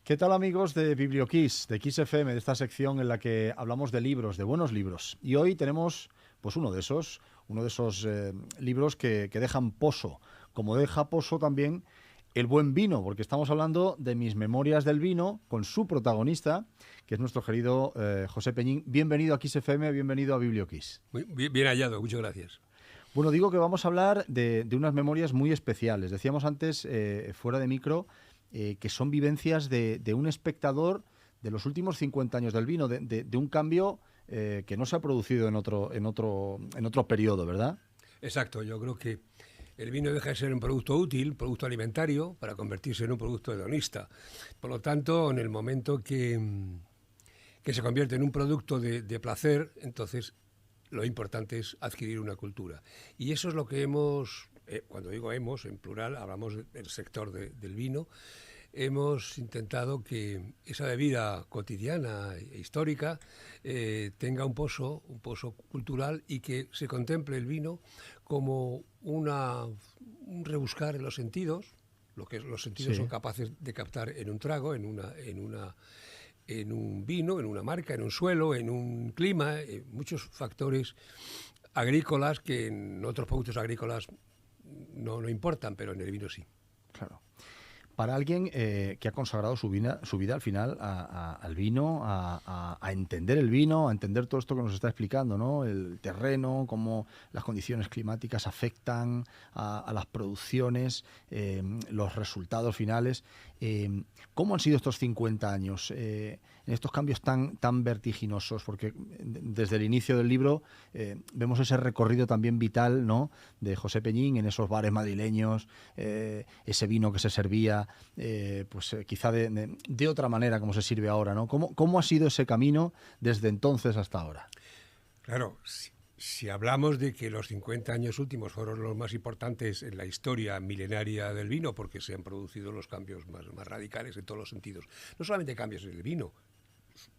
¿Qué tal, amigos de BiblioKiss, de Kiss FM, de esta sección en la que hablamos de libros, de buenos libros? Y hoy tenemos pues uno de esos libros que dejan pozo, como deja pozo también el buen vino, porque estamos hablando de Mis Memorias del Vino con su protagonista, que es nuestro querido José Peñín. Bienvenido a Kiss FM, bienvenido a BiblioKiss. Bien hallado, muchas gracias. Bueno, digo que vamos a hablar de unas memorias muy especiales. Decíamos antes, fuera de micro, que son vivencias de un espectador de los últimos 50 años del vino, de un cambio que no se ha producido en otro periodo, ¿verdad? Exacto, yo creo que el vino deja de ser un producto útil, producto alimentario, para convertirse en un producto hedonista. Por lo tanto, en el momento que se convierte en un producto de placer, entonces lo importante es adquirir una cultura. Y eso es lo que hemos, cuando digo hemos, en plural, hablamos del sector del vino, hemos intentado que esa bebida cotidiana e histórica tenga un pozo cultural y que se contemple el vino como un rebuscar en los sentidos, lo que los sentidos son capaces de captar en un trago, en un vino, en una marca, en un suelo, en un clima, muchos factores agrícolas que en otros productos agrícolas no importan, pero en el vino sí. Claro. Para alguien que ha consagrado su vida al final al vino, a entender el vino, a entender todo esto que nos está explicando, ¿no? El terreno, cómo las condiciones climáticas afectan a las producciones, los resultados finales. ¿Cómo han sido estos 50 años en estos cambios tan vertiginosos? Porque desde el inicio del libro vemos ese recorrido también vital, ¿no?, de José Peñín en esos bares madrileños, ese vino que se servía quizá de otra manera como se sirve ahora, ¿no? ¿Cómo ha sido ese camino desde entonces hasta ahora? Claro, si hablamos de que los 50 años últimos fueron los más importantes en la historia milenaria del vino, porque se han producido los cambios más radicales en todos los sentidos, no solamente cambios en el vino,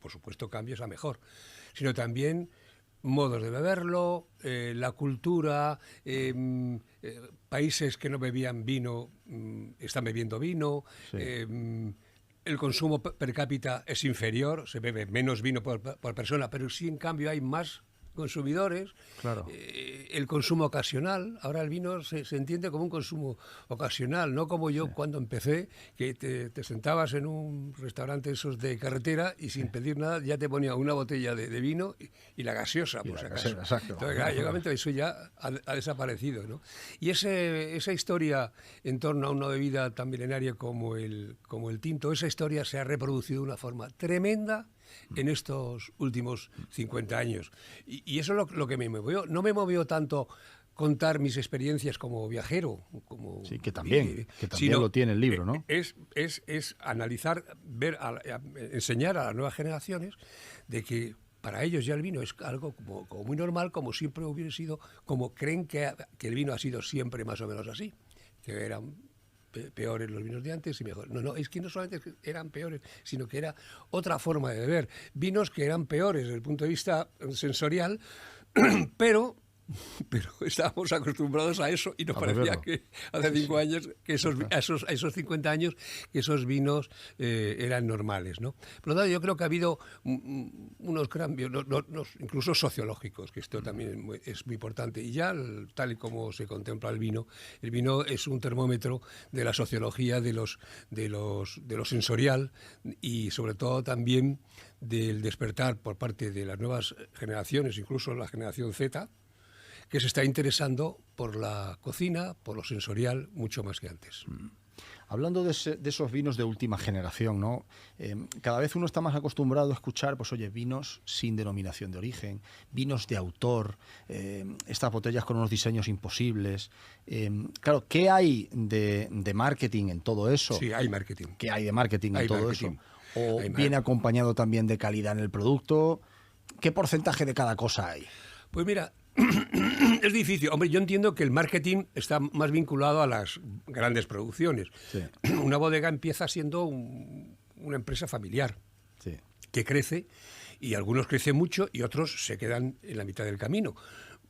por supuesto cambios a mejor, sino también modos de beberlo, la cultura, países que no bebían vino están bebiendo vino, sí. El consumo per cápita es inferior, se bebe menos vino por persona, pero sí en cambio hay más consumidores. Claro. El consumo ocasional, ahora el vino se entiende como un consumo ocasional, no como yo cuando empecé, que te sentabas en un restaurante esos de carretera y sin pedir nada ya te ponía una botella de vino y la gaseosa, por si acaso. Exacto. Entonces, llegamente eso ya ha desaparecido, ¿no? Y esa historia en torno a una bebida tan milenaria como el tinto, esa historia se ha reproducido de una forma tremenda en estos últimos 50 años. Y eso es lo que me movió. No me movió tanto contar mis experiencias como viajero. Sí, que también lo tiene el libro, ¿no? Es analizar, enseñar a las nuevas generaciones de que para ellos ya el vino es algo como muy normal, como siempre hubiera sido, como creen que el vino ha sido siempre más o menos así, que eran peores los vinos de antes y mejor. No, es que no solamente eran peores, sino que era otra forma de beber. Vinos que eran peores desde el punto de vista sensorial, pero estábamos acostumbrados a eso y nos parecía que hace 5 años, que esos 50 años, que esos vinos eran normales, ¿no? Por lo tanto, yo creo que ha habido unos cambios, incluso sociológicos, que esto también es muy importante. Y ya, tal y como se contempla el vino es un termómetro de la sociología, de lo sensorial y sobre todo también del despertar por parte de las nuevas generaciones, incluso la generación Z, que se está interesando por la cocina, por lo sensorial, mucho más que antes. Hablando de esos vinos de última generación, ¿no? Cada vez uno está más acostumbrado a escuchar, vinos sin denominación de origen, vinos de autor, estas botellas con unos diseños imposibles. Claro, ¿qué hay de marketing en todo eso? Sí, hay marketing. ¿Qué hay de marketing en todo eso? ¿O viene acompañado también de calidad en el producto? ¿Qué porcentaje de cada cosa hay? Pues mira, es difícil. Hombre, yo entiendo que el marketing está más vinculado a las grandes producciones. Sí. Una bodega empieza siendo una empresa familiar, sí, que crece, y algunos crecen mucho y otros se quedan en la mitad del camino.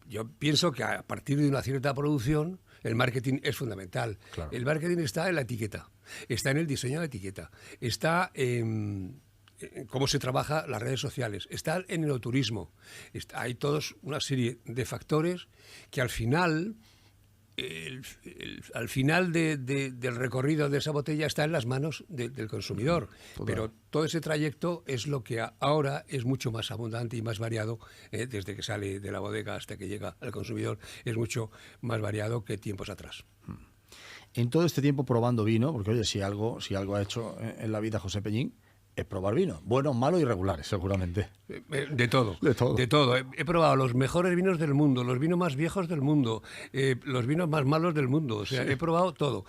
Yo pienso que a partir de una cierta producción el marketing es fundamental. Claro. El marketing está en la etiqueta, está en el diseño de la etiqueta, está en cómo se trabaja las redes sociales, está en el turismo. Hay todos una serie de factores que al final... al final del recorrido de esa botella está en las manos del consumidor. Total. Pero todo ese trayecto es lo que ahora es mucho más abundante y más variado, desde que sale de la bodega hasta que llega al consumidor, es mucho más variado que tiempos atrás. En todo este tiempo probando vino, porque oye, si algo ha hecho en la vida José Peñín, es probar vino. Buenos, malos y regulares, seguramente. De todo. De todo. De todo. He probado los mejores vinos del mundo, los vinos más viejos del mundo, los vinos más malos del mundo. O sea, he probado todo.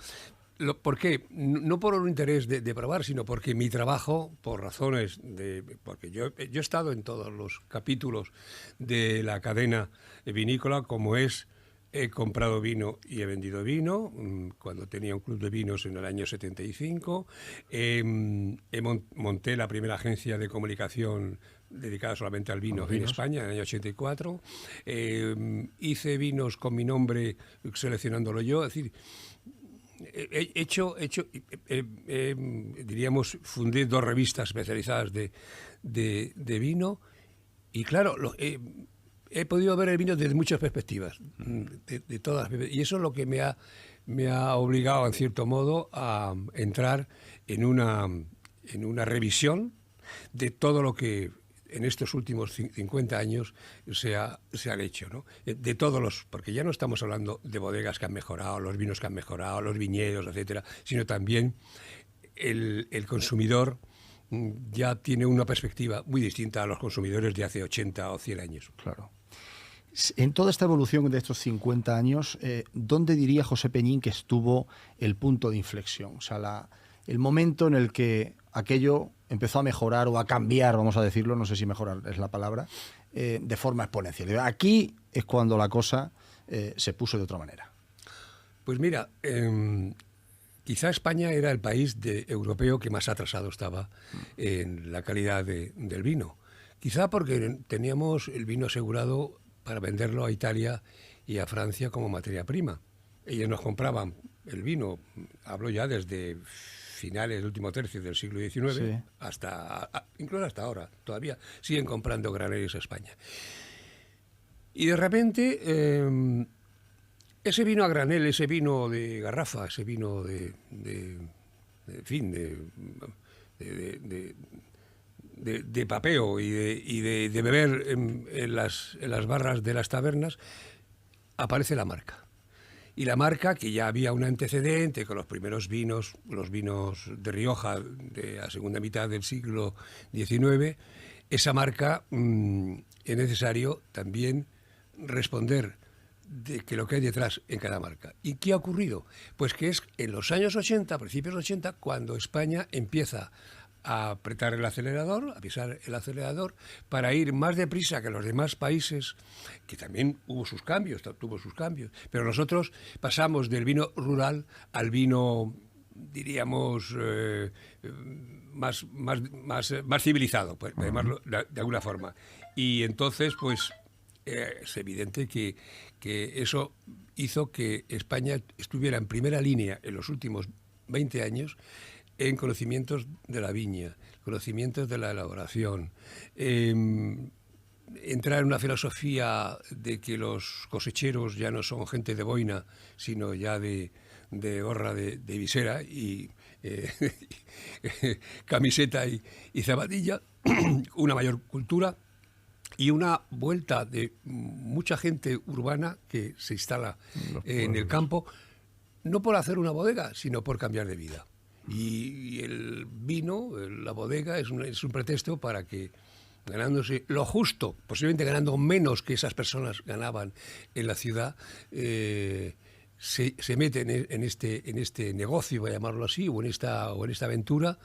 ¿Por qué? No por un interés de probar, sino porque mi trabajo, por razones de... Porque yo he estado en todos los capítulos de la cadena vinícola, como es... He comprado vino y he vendido vino, cuando tenía un club de vinos en el año 75. Monté la primera agencia de comunicación dedicada solamente al vino en España, en el año 84. Hice vinos con mi nombre, seleccionándolo yo. Es decir, diríamos, fundé 2 revistas especializadas de vino. Y claro, he podido ver el vino desde muchas perspectivas, de todas, y eso es lo que me ha obligado, en cierto modo, a entrar en una revisión de todo lo que en estos últimos 50 años se han hecho, ¿no? De todos porque ya no estamos hablando de bodegas que han mejorado, los vinos que han mejorado, los viñedos, etcétera, sino también el consumidor ya tiene una perspectiva muy distinta a los consumidores de hace 80 o 100 años. Claro. En toda esta evolución de estos 50 años, ¿dónde diría José Peñín que estuvo el punto de inflexión? O sea, el momento en el que aquello empezó a mejorar o a cambiar, vamos a decirlo, no sé si mejorar es la palabra, de forma exponencial. Aquí es cuando la cosa se puso de otra manera. Pues mira, quizá España era el país europeo que más atrasado estaba en la calidad del vino. Quizá porque teníamos el vino asegurado para venderlo a Italia y a Francia como materia prima. Ellos nos compraban el vino, hablo ya desde finales del último tercio del siglo XIX, sí, incluso hasta ahora, todavía siguen comprando graneles a España. Y de repente, ese vino a granel, ese vino de garrafa, ese vino de papeo y de beber en las barras de las tabernas, aparece la marca. Y la marca, que ya había un antecedente con los primeros vinos, los vinos de Rioja de la segunda mitad del siglo XIX, esa marca es necesario también responder de que lo que hay detrás en cada marca. ¿Y qué ha ocurrido? Pues que es en los años 80, principios 80, cuando España empieza a apretar el acelerador, a pisar el acelerador, para ir más deprisa que los demás países, que también tuvo sus cambios, pero nosotros pasamos del vino rural al vino, diríamos, más civilizado, pues, llamarlo de alguna forma. Y entonces, pues, es evidente que eso hizo que España estuviera en primera línea en los últimos 20 años en conocimientos de la viña, conocimientos de la elaboración, entrar en una filosofía de que los cosecheros ya no son gente de boina, sino ya de gorra de visera y camiseta y zapatilla, una mayor cultura y una vuelta de mucha gente urbana que se instala en el campo, no por hacer una bodega, sino por cambiar de vida. Y el vino, la bodega, es un pretexto para que, ganándose lo justo, posiblemente ganando menos que esas personas ganaban en la ciudad, se meten en este negocio, voy a llamarlo así, o en esta aventura,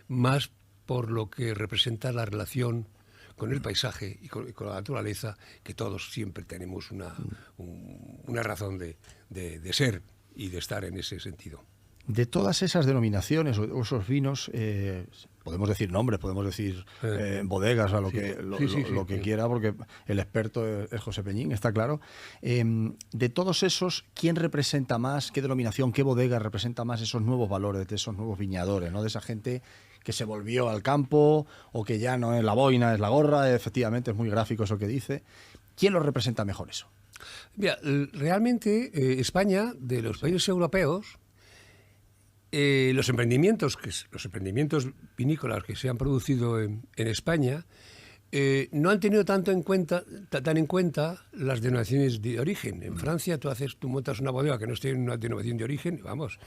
más por lo que representa la relación con el paisaje y con la naturaleza, que todos siempre tenemos una razón de ser y de estar en ese sentido. De todas esas denominaciones o esos vinos, podemos decir nombres, podemos decir bodegas, o lo que quiera, porque el experto es José Peñín, está claro. De todos esos, ¿quién representa más, qué denominación, qué bodega representa más esos nuevos valores de esos nuevos viñadores, ¿no? De esa gente que se volvió al campo o que ya no es la boina, es la gorra? Efectivamente, es muy gráfico eso que dice. ¿Quién lo representa mejor eso? Mira, realmente España, de los países europeos, los emprendimientos vinícolas que se han producido en España no han tenido tan en cuenta las denominaciones de origen. En Francia tú montas una bodega que no esté en una denominación de origen, vamos,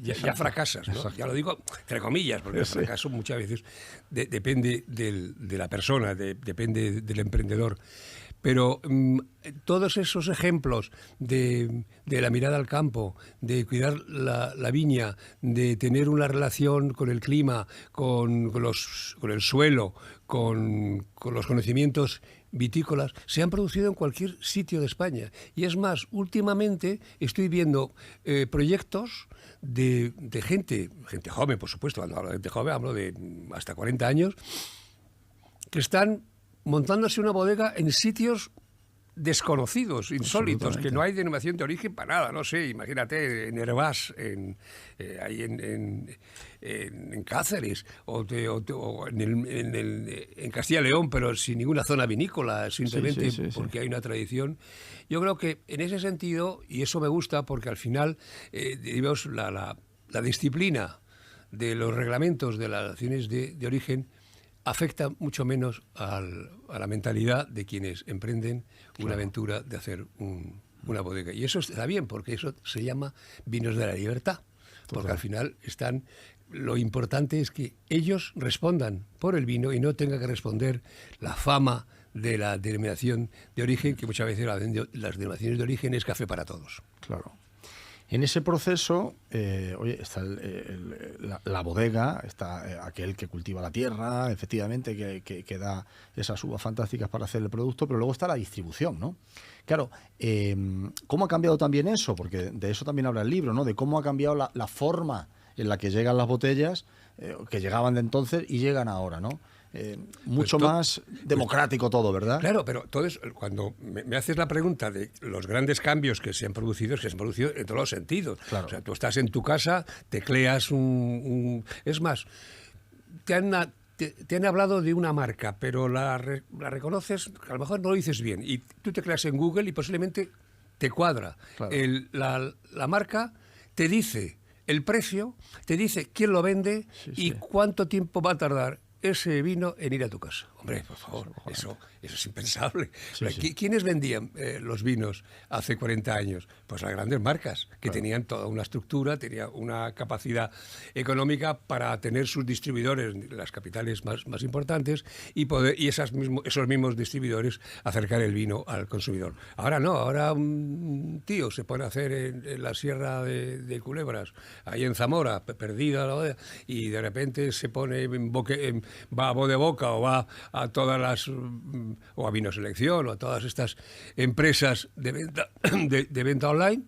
ya fracasas, ¿no? Ya lo digo entre comillas, porque el fracaso muchas veces depende de la persona, depende del emprendedor. Pero todos esos ejemplos de la mirada al campo, de cuidar la viña, de tener una relación con el clima, con el suelo, con los conocimientos vitícolas, se han producido en cualquier sitio de España. Y es más, últimamente estoy viendo proyectos de gente joven, por supuesto. Cuando hablo de gente joven hablo de hasta 40 años, que están montándose una bodega en sitios desconocidos, insólitos, que no hay denominación de origen para nada. No sé, imagínate en Hervás, ahí en Cáceres, o en Castilla y León, pero sin ninguna zona vinícola, simplemente porque hay una tradición. Yo creo que en ese sentido, y eso me gusta, porque al final, digamos, la disciplina de los reglamentos de las naciones de origen afecta mucho menos a la mentalidad de quienes emprenden una aventura de hacer una bodega. Y eso está bien, porque eso se llama vinos de la libertad. Porque al final lo importante es que ellos respondan por el vino y no tenga que responder la fama de la denominación de origen, que muchas veces las denominaciones de origen es café para todos. Claro. En ese proceso, está la bodega, está aquel que cultiva la tierra, efectivamente, que da esas uvas fantásticas para hacer el producto, pero luego está la distribución, ¿no? Claro, ¿cómo ha cambiado también eso? Porque de eso también habla el libro, ¿no? De cómo ha cambiado la forma en la que llegan las botellas, que llegaban de entonces y llegan ahora, ¿no? Mucho más democrático todo, ¿verdad? Claro, pero todo eso, cuando me haces la pregunta de los grandes cambios que se han producido en todos los sentidos. Claro. O sea, tú estás en tu casa, tecleas es más, te han hablado de una marca, pero la reconoces, a lo mejor no lo dices bien, y tú tecleas en Google y posiblemente te cuadra. Claro. La marca te dice el precio, te dice quién lo vende y cuánto tiempo va a tardar ese vino en ir a tu casa. Hombre, por favor, eso es impensable. ¿Quiénes vendían los vinos hace 40 años? Pues las grandes marcas, que tenían toda una estructura, tenían una capacidad económica para tener sus distribuidores en las capitales más importantes y esos mismos distribuidores acercar el vino al consumidor. Ahora no, ahora un tío se pone a hacer en la Sierra de Culebras, ahí en Zamora, perdida la bodega, y de repente se pone va a Voz de Boca o va a todas las, o a Vino Selección, o a todas estas empresas de venta online,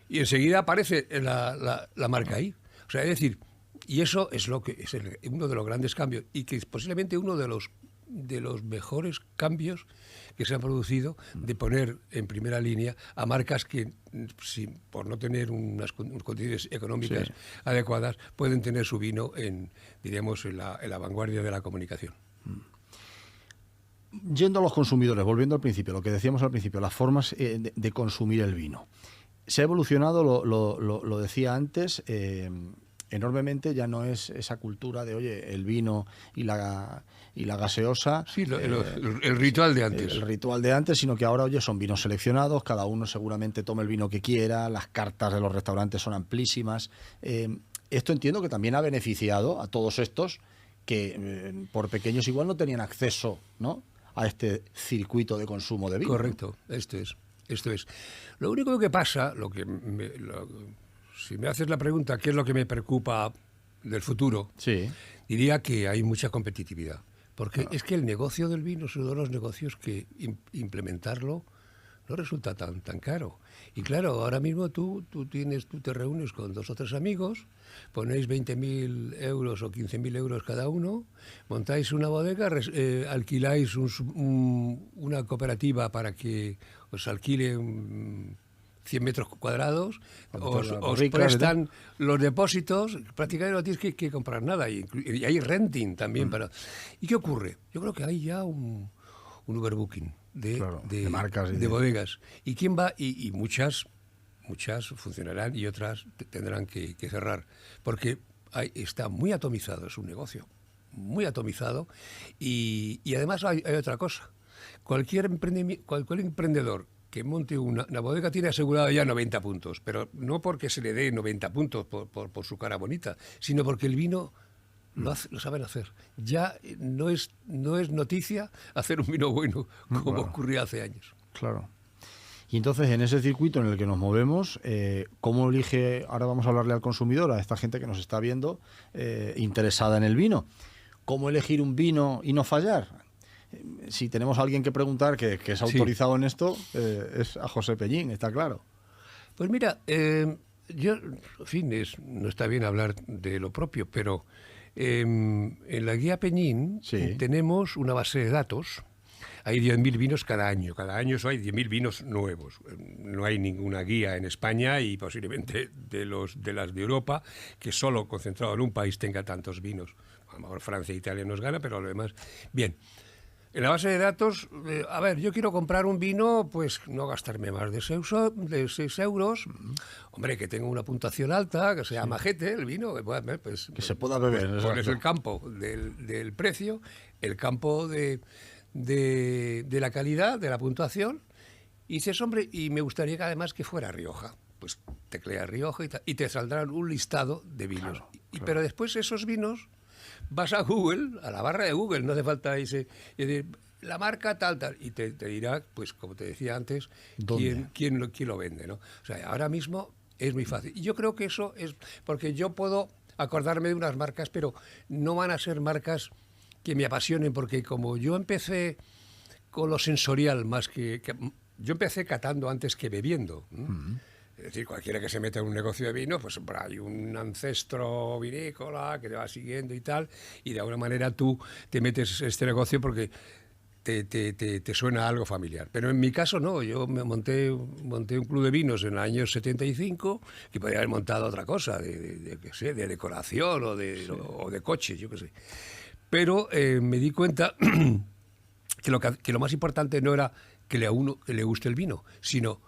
y enseguida aparece la marca ahí. O sea, es decir, y eso es lo que es uno de los grandes cambios, y que es posiblemente uno de los mejores cambios que se han producido, de poner en primera línea a marcas que, por no tener unas condiciones económicas adecuadas, pueden tener su vino en la vanguardia de la comunicación. Yendo a los consumidores, volviendo al principio, lo que decíamos al principio, las formas de consumir el vino. Se ha evolucionado, lo decía antes, enormemente. Ya no es esa cultura de, oye, el vino y la gaseosa. Sí, el ritual de antes. El ritual de antes, sino que ahora, oye, son vinos seleccionados, cada uno seguramente toma el vino que quiera, las cartas de los restaurantes son amplísimas. Esto entiendo que también ha beneficiado a todos estos que por pequeños igual no tenían acceso, ¿no?, a este circuito de consumo de vino. Correcto, esto es. Lo único que pasa, si me haces la pregunta, ¿qué es lo que me preocupa del futuro? Sí. Diría que hay mucha competitividad. Porque es que el negocio del vino es uno de los negocios que implementarlo no resulta tan caro. Y claro, ahora mismo tú te reúnes con 2 o 3 amigos, ponéis 20.000 euros o 15.000 euros cada uno, montáis una bodega, alquiláis una cooperativa para que os alquile 100 metros cuadrados, os prestan los depósitos, prácticamente no tienes que comprar nada, y hay renting también. ¿Y qué ocurre? Yo creo que hay ya un overbooking de marcas y de bodegas. ¿Y quién va? Y muchas funcionarán y otras tendrán que cerrar, porque está muy atomizado, es un negocio muy atomizado, y además hay otra cosa. Cualquier emprendedor que monte una bodega tiene asegurado ya 90 puntos, pero no porque se le dé 90 puntos por su cara bonita, sino porque el vino lo saben hacer. Ya no es noticia hacer un vino bueno, como ocurría hace años. Claro. Y entonces, en ese circuito en el que nos movemos, ¿cómo elige? Ahora vamos a hablarle al consumidor, a esta gente que nos está viendo interesada en el vino. ¿Cómo elegir un vino y no fallar? Si tenemos a alguien que preguntar que es autorizado en esto, es a José Peñín, está claro. Pues mira, yo, en fin, no está bien hablar de lo propio, pero en la guía Peñín tenemos una base de datos. Hay 10.000 vinos cada año. Cada año hay 10.000 vinos nuevos. No hay ninguna guía en España y posiblemente de las de Europa que solo concentrado en un país tenga tantos vinos. A lo mejor Francia e Italia nos gana, pero lo demás... Bien. En la base de datos, a ver, yo quiero comprar un vino, pues no gastarme más de 6 euros. Hombre, que tenga una puntuación alta, que sea majete el vino, pues, que se pueda beber. Pues pones el campo del precio, el campo de la calidad, de la puntuación, y dices, hombre, y me gustaría que además que fuera Rioja. Pues tecleas Rioja y te saldrán un listado de vinos. Claro. Pero después esos vinos... Vas a Google, a la barra de Google, no hace falta decir, la marca tal, y te dirá, pues como te decía antes, quién lo vende, ¿no? O sea, ahora mismo es muy fácil. Y yo creo que eso es porque yo puedo acordarme de unas marcas, pero no van a ser marcas que me apasionen, porque como yo empecé con lo sensorial más que yo empecé catando antes que bebiendo. Es decir, cualquiera que se meta en un negocio de vino, pues hay un ancestro vinícola que te va siguiendo y tal, y de alguna manera tú te metes en este negocio porque te suena algo familiar. Pero en mi caso no, yo monté un club de vinos en el año 75, que podría haber montado otra cosa, de decoración o de coches, yo qué sé. Pero me di cuenta que lo más importante no era que a uno le guste el vino, sino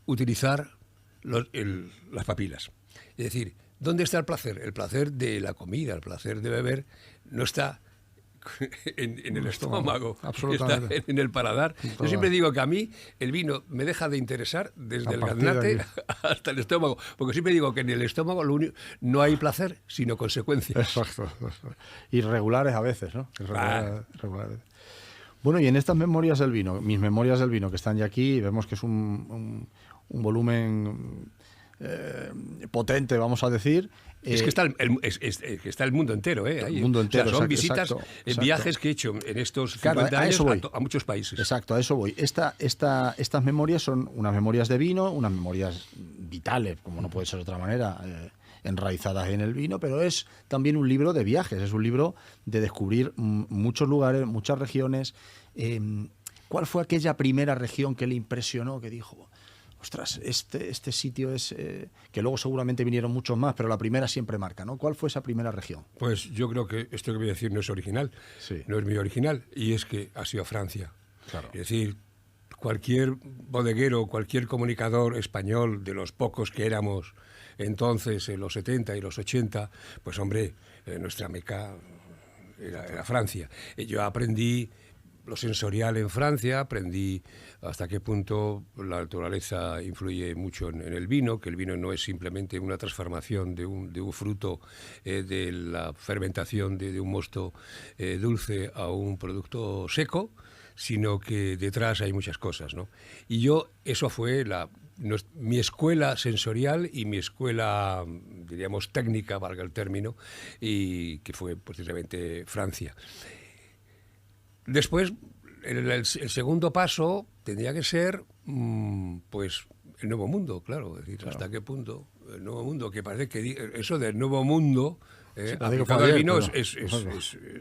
utilizar las papilas. Es decir, ¿dónde está el placer? El placer de la comida, el placer de beber, no está en el estómago, absolutamente. Está en el paladar. Yo siempre digo que a mí el vino me deja de interesar desde el gaznate hasta el estómago, porque siempre digo que en el estómago no hay placer, sino consecuencias. Exacto. Irregulares a veces, ¿no? Regulares. Bueno, y en estas memorias del vino, mis memorias del vino que están ya aquí, vemos que es un volumen potente, vamos a decir. Es que está el mundo entero, ¿eh? El mundo entero. O sea, son visitas, viajes que he hecho en estos 50 años a muchos países. Exacto, a eso voy. Estas memorias son unas memorias de vino, unas memorias vitales, como no puede ser de otra manera, enraizadas en el vino, pero es también un libro de viajes, es un libro de descubrir muchos lugares, muchas regiones. ¿Cuál fue aquella primera región que le impresionó, que dijo, ostras, este sitio es... que luego seguramente vinieron muchos más, pero la primera siempre marca, ¿no? ¿Cuál fue esa primera región? Pues yo creo que esto que voy a decir no es original, no es muy original, y es que ha sido Francia. Claro. Es decir, cualquier bodeguero, cualquier comunicador español, de los pocos que éramos entonces, en los 70 y los 80, pues hombre, nuestra meca era Francia. Yo aprendí lo sensorial en Francia, aprendí hasta qué punto la naturaleza influye mucho en el vino, que el vino no es simplemente una transformación de un fruto, de la fermentación de un mosto dulce a un producto seco, sino que detrás hay muchas cosas, ¿no? Y eso fue mi escuela sensorial y mi escuela, diríamos, técnica, valga el término, y que fue precisamente Francia. Después, el segundo paso tendría que ser, pues, el nuevo mundo, claro. Es decir, Claro. hasta qué punto el nuevo mundo, que parece que eso del nuevo mundo Sí, parece que aplicado fue al ayer, vino pero-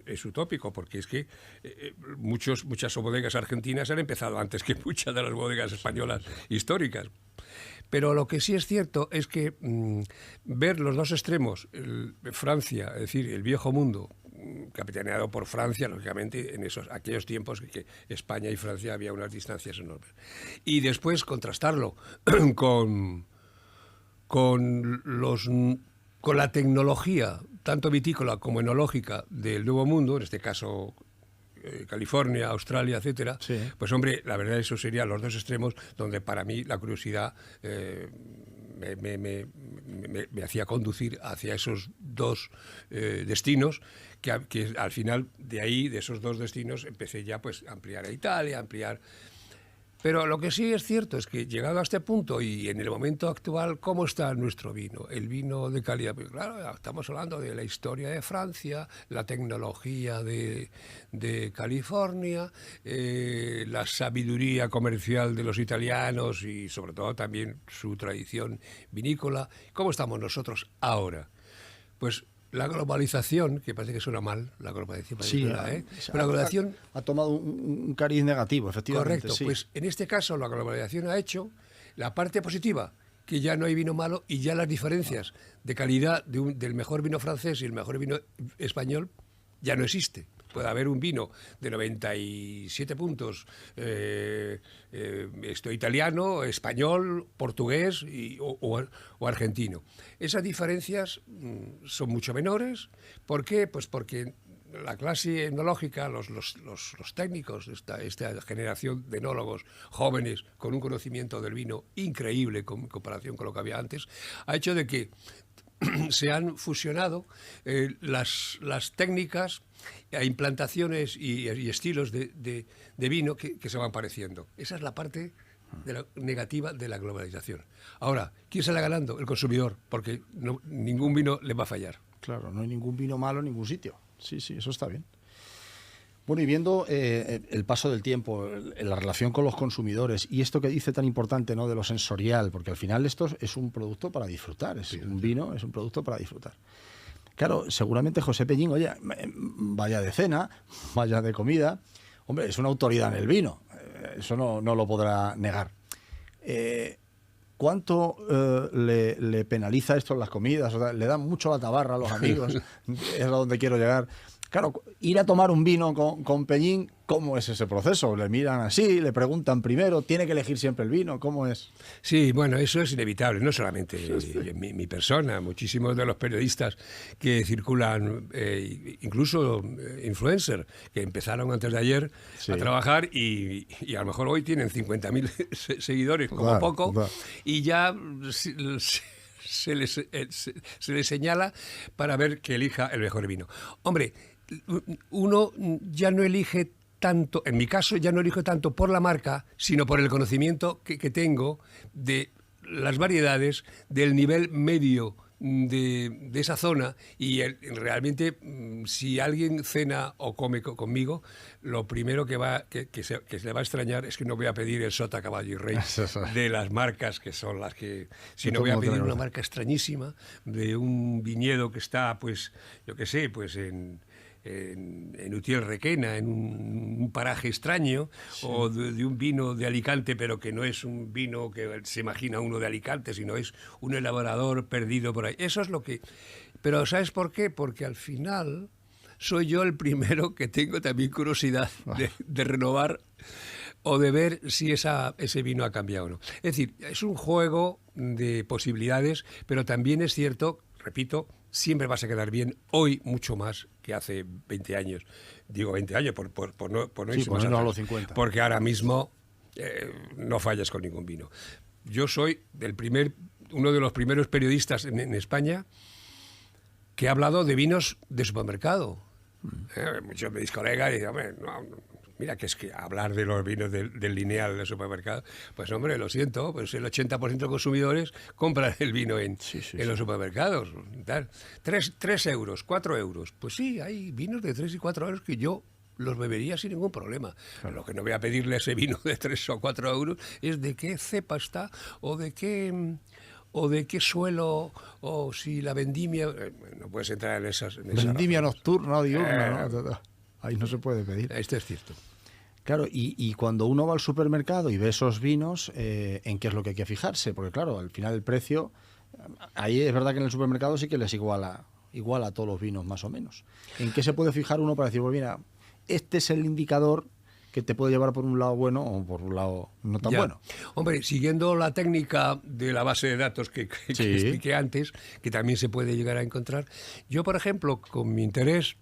es utópico, porque es que muchas bodegas argentinas han empezado antes que muchas de las bodegas españolas históricas. Pero lo que sí es cierto es que ver los dos extremos, Francia, es decir, el viejo mundo, capitaneado por Francia, lógicamente, en aquellos tiempos que España y Francia había unas distancias enormes. Y después contrastarlo con, con, los, con la tecnología, tanto vitícola como enológica del Nuevo Mundo, en este caso California, Australia, etcétera, Sí. pues hombre, la verdad eso serían los dos extremos donde para mí la curiosidad me hacía conducir hacia esos dos destinos que al final de ahí, de esos dos destinos, empecé ya pues a ampliar a Italia, a ampliar. Pero lo que sí es cierto es que llegado a este punto y en el momento actual, ¿cómo está nuestro vino? El vino de calidad. Pues claro, estamos hablando de la historia de Francia, la tecnología de California, la sabiduría comercial de los italianos y sobre todo también su tradición vinícola. ¿Cómo estamos nosotros ahora? Pues la globalización, que parece que suena mal, la globalización, parece Sí, que suena, pero la globalización... ha tomado un cariz negativo, efectivamente. Correcto, sí. pues en este caso la globalización ha hecho la parte positiva, que ya no hay vino malo y ya las diferencias de calidad del mejor vino francés y el mejor vino español ya no existe. Puede haber un vino de 97 puntos, italiano, español, portugués o argentino. Esas diferencias son mucho menores. ¿Por qué? Pues porque la clase enológica, los técnicos, esta generación de enólogos jóvenes con un conocimiento del vino increíble en comparación con lo que había antes, ha hecho de que se han fusionado las técnicas e implantaciones y estilos de vino que se van pareciendo. Esa es la parte negativa de la globalización. Ahora, ¿quién sale ganando? El consumidor, porque ningún vino le va a fallar. Claro, no hay ningún vino malo en ningún sitio. Sí, sí, eso está bien. Bueno, y viendo el paso del tiempo, la relación con los consumidores y esto que dice tan importante, ¿no?, de lo sensorial, porque al final esto es un producto para disfrutar, un vino es un producto para disfrutar. Claro, seguramente José Peñín, oye, vaya de cena, vaya de comida, hombre, es una autoridad en el vino, eso no lo podrá negar. ¿Cuánto le penaliza esto en las comidas? O sea, le dan mucho la tabarra a los amigos, es a donde quiero llegar. Claro, ir a tomar un vino con Peñín, ¿cómo es ese proceso? Le miran así, le preguntan primero, ¿tiene que elegir siempre el vino? ¿Cómo es? Sí, bueno, eso es inevitable, no solamente mi persona, muchísimos de los periodistas que circulan, incluso influencers, que empezaron antes de ayer a trabajar y a lo mejor hoy tienen 50.000 seguidores, como poco, y ya se les señala para ver que elija el mejor vino. Hombre, uno ya no elige tanto, en mi caso ya no elijo tanto por la marca, sino por el conocimiento que tengo de las variedades, del nivel medio de esa zona y realmente si alguien cena o come conmigo, lo primero que se le va a extrañar es que no voy a pedir el Sota, Caballo y Rey de las marcas que son las que... Si no voy a pedir una marca extrañísima de un viñedo que está, pues, yo qué sé, pues en Utiel Requena, en un paraje extraño, o de un vino de Alicante, pero que no es un vino que se imagina uno de Alicante, sino es un elaborador perdido por ahí. Eso es lo que... Pero ¿sabes por qué? Porque al final soy yo el primero que tengo también curiosidad de renovar o de ver si ese vino ha cambiado o no. Es decir, es un juego de posibilidades, pero también es cierto, repito, siempre vas a quedar bien hoy mucho más que hace 20 años. Digo 20 años por no irse más atrás, a los 50. porque ahora mismo no fallas con ningún vino. Yo soy uno de los primeros periodistas en España que ha hablado de vinos de supermercado. Muchos de mis colegas dicen, hombre, mira, que es que hablar de los vinos del lineal del supermercado, pues hombre, lo siento, pues el 80% de consumidores compran el vino en los supermercados. Tal. 3 euros, 4 euros. Pues sí, hay vinos de 3 y 4 euros que yo los bebería sin ningún problema. Claro. Lo que no voy a pedirle a ese vino de 3 o 4 euros es de qué cepa está o de qué suelo, o si la vendimia... no puedes entrar en esas... Vendimia nocturna o diurna, ¿no? Ahí no se puede pedir. Esto es cierto. Claro, y cuando uno va al supermercado y ve esos vinos, ¿en qué es lo que hay que fijarse? Porque claro, al final el precio, ahí es verdad que en el supermercado sí que les iguala a todos los vinos más o menos. ¿En qué se puede fijar uno para decir, pues mira, este es el indicador que te puede llevar por un lado bueno o por un lado no tan bueno? Hombre, siguiendo la técnica de la base de datos que expliqué antes, que también se puede llegar a encontrar, yo, por ejemplo, con mi interés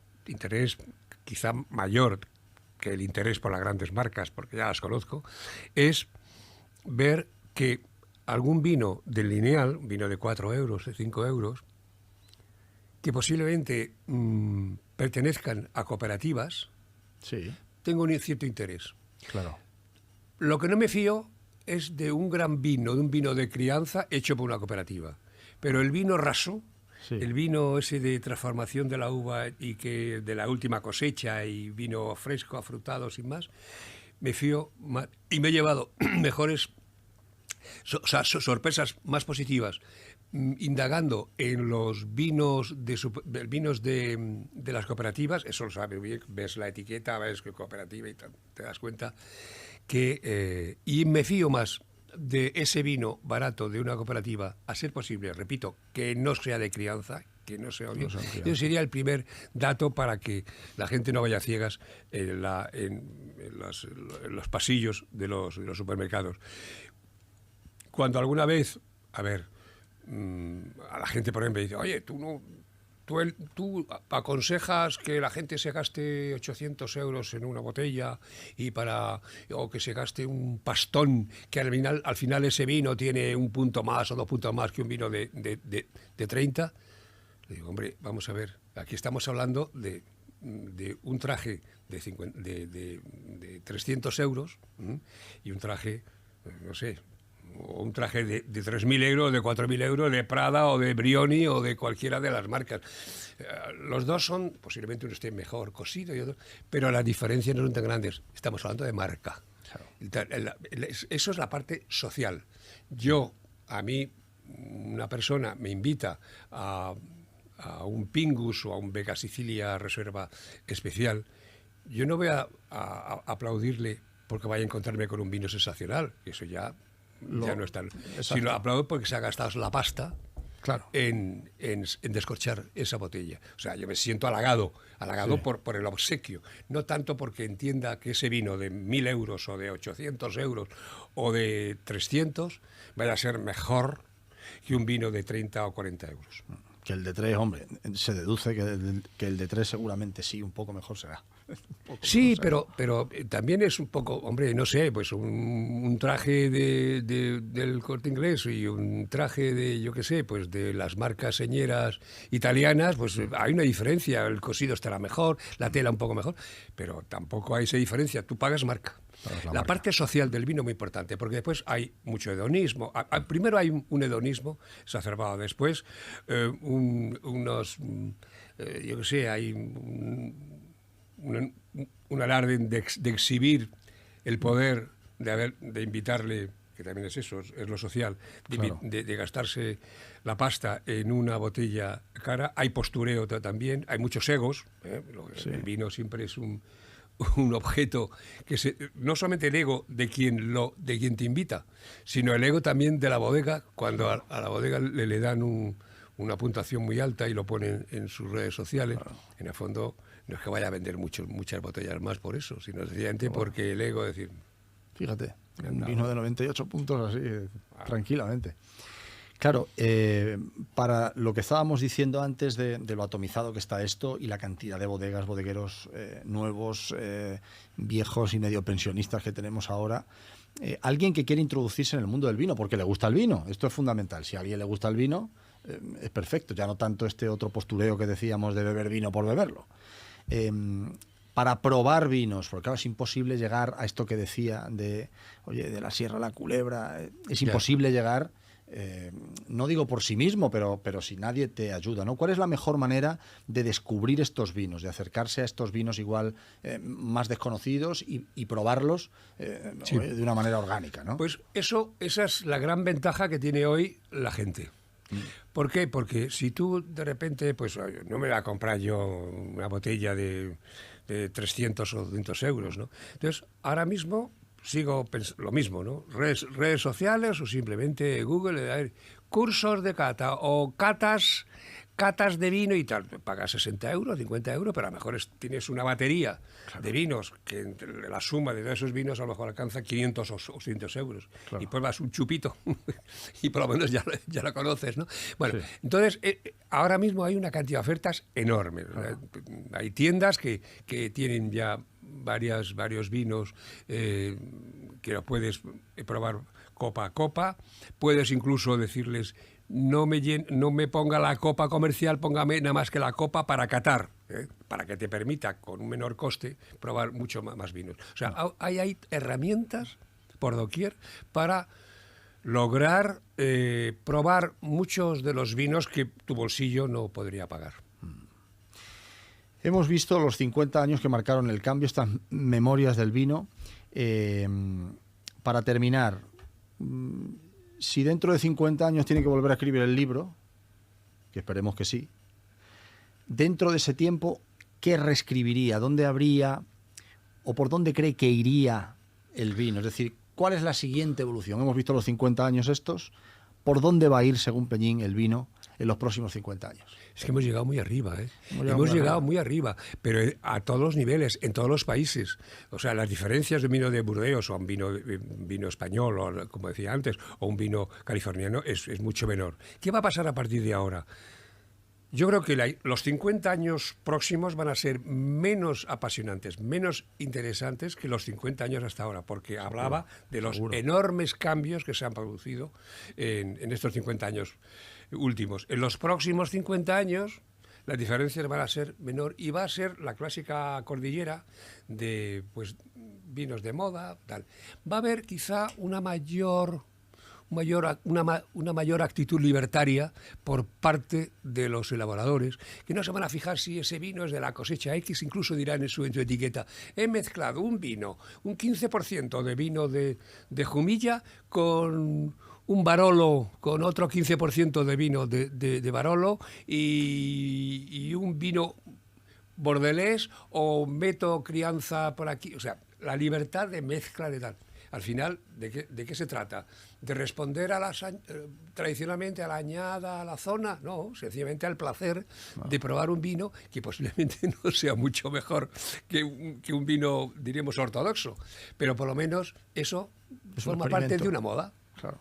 quizá mayor que el interés por las grandes marcas, porque ya las conozco, es ver que algún vino del lineal, vino de 4 euros, de 5 euros, que posiblemente pertenezcan a cooperativas, Sí, tengo un cierto interés. claro. Lo que no me fío es de un gran vino, de un vino de crianza hecho por una cooperativa. Pero el vino raso, Sí. el vino ese de transformación de la uva y que de la última cosecha y vino fresco, afrutado, sin más, me fío más, y me he llevado mejores, sorpresas más positivas indagando en los vinos de las cooperativas. Eso lo sabes bien, ves la etiqueta, ves que cooperativa y te das cuenta que... y me fío más de ese vino barato de una cooperativa, a ser posible, repito, que no sea de crianza, que no sea obvio. Ese sería el primer dato para que la gente no vaya ciegas en los pasillos de los supermercados. Cuando alguna vez, a la gente, por ejemplo, dice, oye, tú aconsejas que la gente se gaste 800 euros en una botella o que se gaste un pastón, que al final ese vino tiene un punto más o 2 puntos más que un vino de 30. Le digo, hombre, vamos a ver, aquí estamos hablando de un traje de 300 euros y un traje, no sé, o un traje de 3.000 euros, de 4.000 euros, de Prada o de Brioni o de cualquiera de las marcas. Los dos son, posiblemente uno esté mejor cosido y otro, pero las diferencias no son tan grandes. Estamos hablando de marca. Claro. Eso es la parte social. A mí, una persona me invita a un Pingus o a un Vega Sicilia Reserva especial, yo no voy a aplaudirle porque vaya a encontrarme con un vino sensacional, eso ya no está. Sino aplaudo porque se ha gastado la pasta, claro, en descorchar esa botella. O sea, yo me siento halagado sí, por el obsequio, no tanto porque entienda que ese vino de 1.000 euros o de 800 euros o de 300 vaya a ser mejor que un vino de 30 o 40 euros. Que el de 3, hombre, se deduce que el de 3 seguramente sí, un poco mejor será. Sí, pero también es un poco, hombre, no sé, pues un traje del Corte Inglés y un traje de, yo qué sé, pues de las marcas señeras italianas, pues hay una diferencia. El cosido estará mejor, la tela un poco mejor, pero tampoco hay esa diferencia. Tú pagas marca. La parte social del vino es muy importante, porque después hay mucho hedonismo. Primero hay un hedonismo exacerbado, después yo qué sé, hay un alarde de exhibir el poder de invitarle, que también es eso, es lo social, claro, de gastarse la pasta en una botella cara. Hay postureo también, hay muchos egos. Sí. El vino siempre es un objeto que no solamente el ego de quien te invita, sino el ego también de la bodega, cuando a la bodega le dan una puntuación muy alta y lo ponen en sus redes sociales. Claro. En el fondo no es que vaya a vender muchas botellas más por eso, sino sencillamente porque el ego, decir... Fíjate, un vino de 98 puntos así, tranquilamente. Claro, para lo que estábamos diciendo antes de lo atomizado que está esto y la cantidad de bodegueros nuevos, viejos y medio pensionistas que tenemos ahora, alguien que quiere introducirse en el mundo del vino porque le gusta el vino, esto es fundamental. Si a alguien le gusta el vino, es perfecto, ya no tanto este otro postureo que decíamos de beber vino por beberlo. Para probar vinos, porque claro, es imposible llegar a esto que decía de la Sierra la Culebra, es imposible llegar no digo por sí mismo, pero si nadie te ayuda, ¿no? ¿Cuál es la mejor manera de descubrir estos vinos, de acercarse a estos vinos igual más desconocidos y probarlos Sí. de una manera orgánica, ¿no? Pues esa es la gran ventaja que tiene hoy la gente. ¿Por qué? Porque si tú de repente, pues no me voy a comprar yo una botella de 300 o 200 euros, ¿no? Entonces, ahora mismo sigo lo mismo, ¿no? Redes sociales o simplemente Google, a ver, cursos de cata o catas de vino y tal. Pagas 60 euros, 50 euros, pero a lo mejor tienes una batería de vinos que entre la suma de todos esos vinos a lo mejor alcanza 500 o 600 euros. Claro. Y pruebas un chupito y por lo menos ya lo conoces, ¿no? Bueno, Sí. entonces ahora mismo hay una cantidad de ofertas enormes. Hay tiendas que tienen ya varios vinos que los puedes probar copa a copa. Puedes incluso decirles: no me ponga la copa comercial, póngame nada más que la copa para catar, para que te permita, con un menor coste, probar mucho más vinos. O sea, hay herramientas por doquier para lograr probar muchos de los vinos que tu bolsillo no podría pagar. Hemos visto los 50 años que marcaron el cambio, estas memorias del vino. Para terminar, si dentro de 50 años tiene que volver a escribir el libro, que esperemos que sí, dentro de ese tiempo, ¿qué reescribiría? ¿Dónde habría o por dónde cree que iría el vino? Es decir, ¿cuál es la siguiente evolución? Hemos visto los 50 años estos. ¿Por dónde va a ir, según Peñín, el vino en los próximos 50 años? Es que hemos llegado muy arriba, ¿eh? Hemos llegado muy arriba, pero a todos los niveles, en todos los países. O sea, las diferencias de un vino de Burdeos o un vino español, o, como decía antes, o un vino californiano es mucho menor. ¿Qué va a pasar a partir de ahora? Yo creo que los 50 años próximos van a ser menos apasionantes, menos interesantes que los 50 años hasta ahora, porque hablaba de los enormes cambios que se han producido en estos 50 años últimos. En los próximos 50 años las diferencias van a ser menor y va a ser la clásica cordillera de vinos de moda, tal. Va a haber quizá una mayor actitud libertaria por parte de los elaboradores, que no se van a fijar si ese vino es de la cosecha X, incluso dirán en su etiqueta: he mezclado un 15% de vino de Jumilla con un Barolo, con otro 15% de vino de Barolo y un vino bordelés, o meto crianza por aquí. O sea, la libertad de mezcla de tal. Al final, ¿de qué se trata? ¿De responder tradicionalmente a la añada, a la zona? No, sencillamente al placer de probar un vino que posiblemente no sea mucho mejor que un vino, diríamos, ortodoxo. Pero por lo menos eso forma parte de una moda. Claro.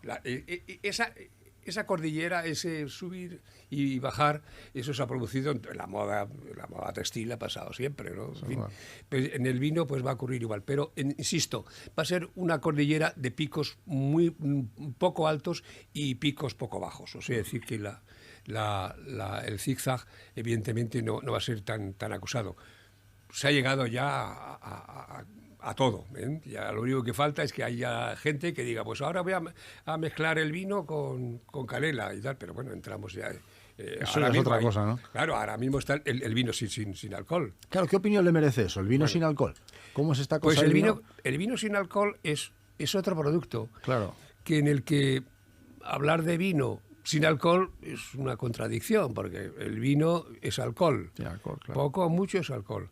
Esa cordillera, ese subir y bajar, eso se ha producido en la moda textil, ha pasado siempre, ¿no? En fin, pues en el vino pues va a ocurrir igual, pero insisto, va a ser una cordillera de picos muy poco altos y picos poco bajos. O sea, decir que el zigzag evidentemente no va a ser tan acusado. Se ha llegado ya a todo, ¿eh? Ya lo único que falta es que haya gente que diga: pues ahora voy a mezclar el vino con canela y tal, pero bueno, entramos ya. Eso es otra cosa, ¿no? Claro, ahora mismo está el vino sin alcohol. Claro, ¿qué opinión le merece eso? El vino sin alcohol. ¿Cómo es esta cosa? Pues el vino sin alcohol es otro producto. Claro. Que en el que hablar de vino sin alcohol es una contradicción, porque el vino es alcohol. Sin alcohol, claro. Poco o mucho es alcohol.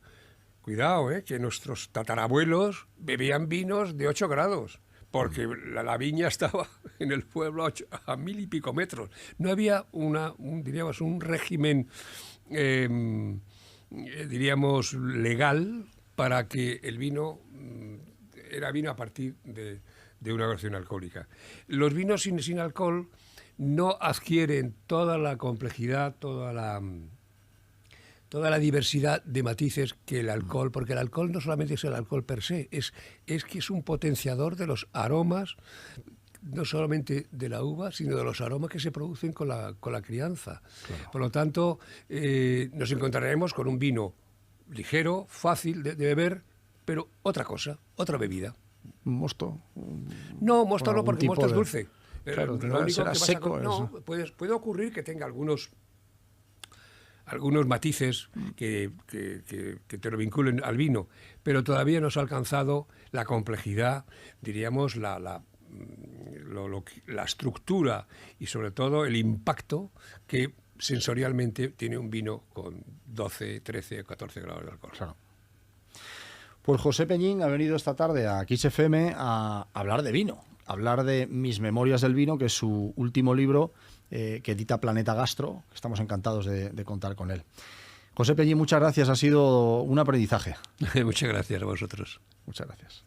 Cuidado, que nuestros tatarabuelos bebían vinos de 8 grados, porque la viña estaba en el pueblo a 1000 y pico metros. No había diríamos, un régimen, diríamos, legal para que el vino era vino a partir de una graduación alcohólica. Los vinos sin alcohol no adquieren toda la complejidad, toda la diversidad de matices que el alcohol, porque el alcohol no solamente es el alcohol per se, es que es un potenciador de los aromas, no solamente de la uva, sino de los aromas que se producen con la crianza. Claro. Por lo tanto, nos encontraremos con un vino ligero, fácil de beber, pero otra cosa, otra bebida. ¿Mosto? No, mosto no, porque mosto es dulce. Claro, lo único será que seco. no, puede ocurrir que tenga algunos matices que te lo vinculen al vino, pero todavía no se ha alcanzado la complejidad, diríamos, la estructura y sobre todo el impacto que sensorialmente tiene un vino con 12, 13 o 14 grados de alcohol. Claro. Pues José Peñín ha venido esta tarde a Kiss FM a hablar de vino, a hablar de Mis Memorias del Vino, que es su último libro que edita Planeta Gastro. Estamos encantados de contar con él. José Peñín, muchas gracias, ha sido un aprendizaje. Muchas gracias a vosotros. Muchas gracias.